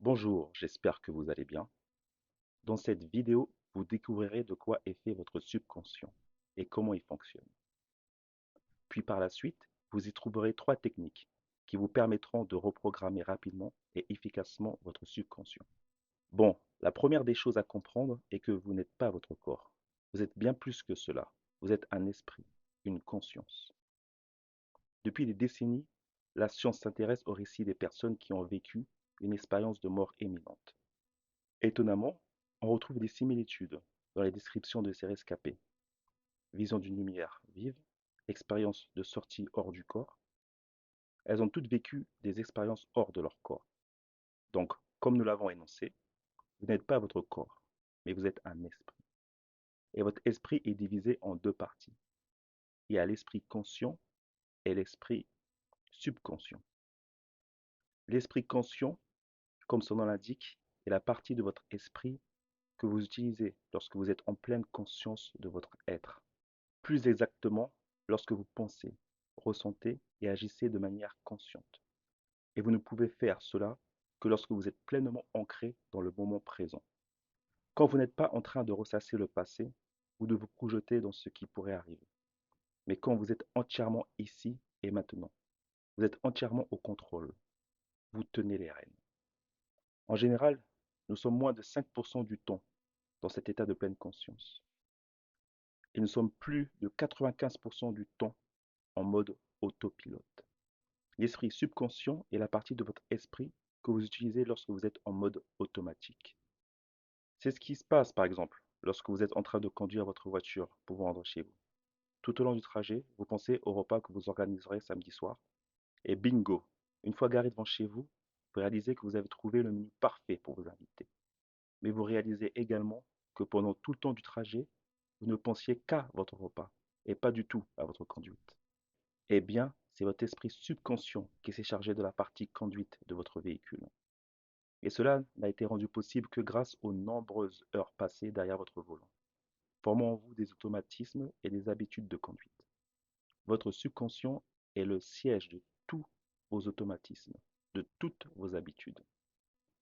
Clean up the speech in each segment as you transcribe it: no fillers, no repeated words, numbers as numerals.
Bonjour, j'espère que vous allez bien. Dans cette vidéo, vous découvrirez de quoi est fait votre subconscient et comment il fonctionne. Puis par la suite, vous y trouverez trois techniques qui vous permettront de reprogrammer rapidement et efficacement votre subconscient. Bon, la première des choses à comprendre est que vous n'êtes pas votre corps. Vous êtes bien plus que cela. Vous êtes un esprit, une conscience. Depuis des décennies, la science s'intéresse au récit des personnes qui ont vécu une expérience de mort imminente. Étonnamment, on retrouve des similitudes dans les descriptions de ces rescapés. Vision d'une lumière vive, expérience de sortie hors du corps. Elles ont toutes vécu des expériences hors de leur corps. Donc, comme nous l'avons énoncé, vous n'êtes pas votre corps, mais vous êtes un esprit. Et votre esprit est divisé en deux parties. Il y a l'esprit conscient et l'esprit subconscient. L'esprit conscient, comme son nom l'indique, est la partie de votre esprit que vous utilisez lorsque vous êtes en pleine conscience de votre être. Plus exactement, lorsque vous pensez, ressentez et agissez de manière consciente. Et vous ne pouvez faire cela que lorsque vous êtes pleinement ancré dans le moment présent. Quand vous n'êtes pas en train de ressasser le passé ou de vous projeter dans ce qui pourrait arriver, mais quand vous êtes entièrement ici et maintenant, vous êtes entièrement au contrôle, vous tenez les rênes. En général, nous sommes moins de 5% du temps dans cet état de pleine conscience. Et nous sommes plus de 95% du temps en mode autopilote. L'esprit subconscient est la partie de votre esprit que vous utilisez lorsque vous êtes en mode automatique. C'est ce qui se passe, par exemple, lorsque vous êtes en train de conduire votre voiture pour vous rendre chez vous. Tout au long du trajet, vous pensez au repas que vous organiserez samedi soir, et bingo, une fois garé devant chez vous, vous réalisez que vous avez trouvé le menu parfait pour vous inviter. Mais vous réalisez également que pendant tout le temps du trajet, vous ne pensiez qu'à votre repas, et pas du tout à votre conduite. Eh bien, c'est votre esprit subconscient qui s'est chargé de la partie conduite de votre véhicule. Et cela n'a été rendu possible que grâce aux nombreuses heures passées derrière votre volant, formant en vous des automatismes et des habitudes de conduite. Votre subconscient est le siège de tous vos automatismes, de toutes vos habitudes.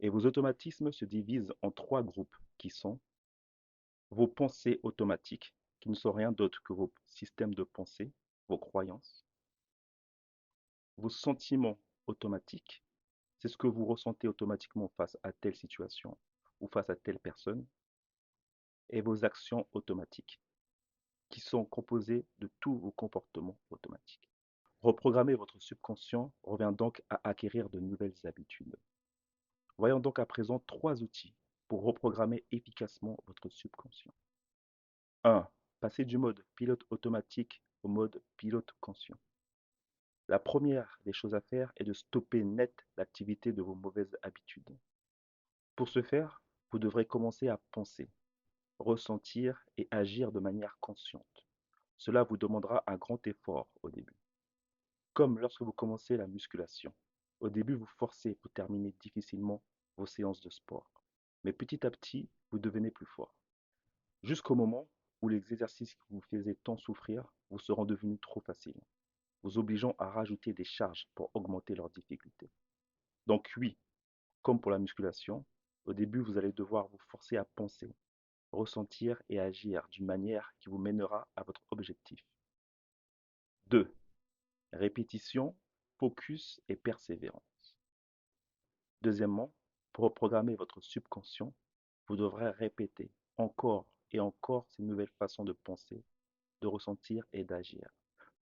Et vos automatismes se divisent en trois groupes qui sont vos pensées automatiques, qui ne sont rien d'autre que vos systèmes de pensée, vos croyances, vos sentiments automatiques, c'est ce que vous ressentez automatiquement face à telle situation ou face à telle personne, et vos actions automatiques, qui sont composées de tous vos comportements automatiques. Reprogrammer votre subconscient revient donc à acquérir de nouvelles habitudes. Voyons donc à présent trois outils pour reprogrammer efficacement votre subconscient. 1. Passer du mode pilote automatique au mode pilote conscient. La première des choses à faire est de stopper net l'activité de vos mauvaises habitudes. Pour ce faire, vous devrez commencer à penser, ressentir et agir de manière consciente. Cela vous demandera un grand effort au début. Comme lorsque vous commencez la musculation. Au début, vous forcez pour terminer difficilement vos séances de sport. Mais petit à petit, vous devenez plus fort. Jusqu'au moment où les exercices qui vous faisaient tant souffrir vous seront devenus trop faciles, vous obligeant à rajouter des charges pour augmenter leur difficulté. Donc oui, comme pour la musculation, au début, vous allez devoir vous forcer à penser, ressentir et agir d'une manière qui vous mènera à votre objectif. 2. Répétition, focus et persévérance. Deuxièmement, pour reprogrammer votre subconscient, vous devrez répéter encore et encore ces nouvelles façons de penser, de ressentir et d'agir,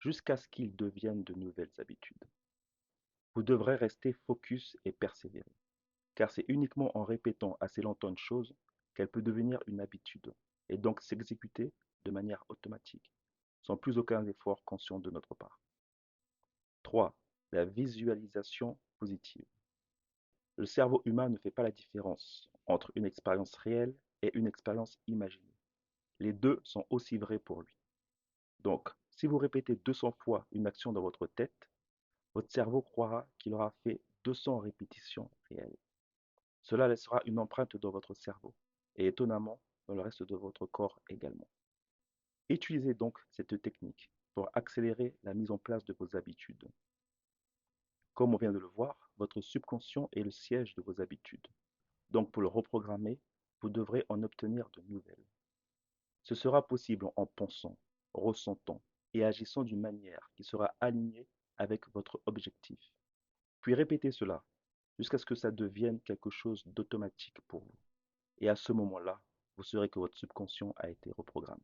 jusqu'à ce qu'ils deviennent de nouvelles habitudes. Vous devrez rester focus et persévérer, car c'est uniquement en répétant assez longtemps une chose qu'elle peut devenir une habitude, et donc s'exécuter de manière automatique, sans plus aucun effort conscient de notre part. 3. La visualisation positive. Le cerveau humain ne fait pas la différence entre une expérience réelle et une expérience imaginée. Les deux sont aussi vrais pour lui. Donc, si vous répétez 200 fois une action dans votre tête, votre cerveau croira qu'il aura fait 200 répétitions réelles. Cela laissera une empreinte dans votre cerveau et étonnamment dans le reste de votre corps également. Utilisez donc cette technique pour accélérer la mise en place de vos habitudes. Comme on vient de le voir, votre subconscient est le siège de vos habitudes. Donc pour le reprogrammer, vous devrez en obtenir de nouvelles. Ce sera possible en pensant, ressentant et agissant d'une manière qui sera alignée avec votre objectif. Puis répétez cela jusqu'à ce que ça devienne quelque chose d'automatique pour vous. Et à ce moment-là, vous saurez que votre subconscient a été reprogrammé.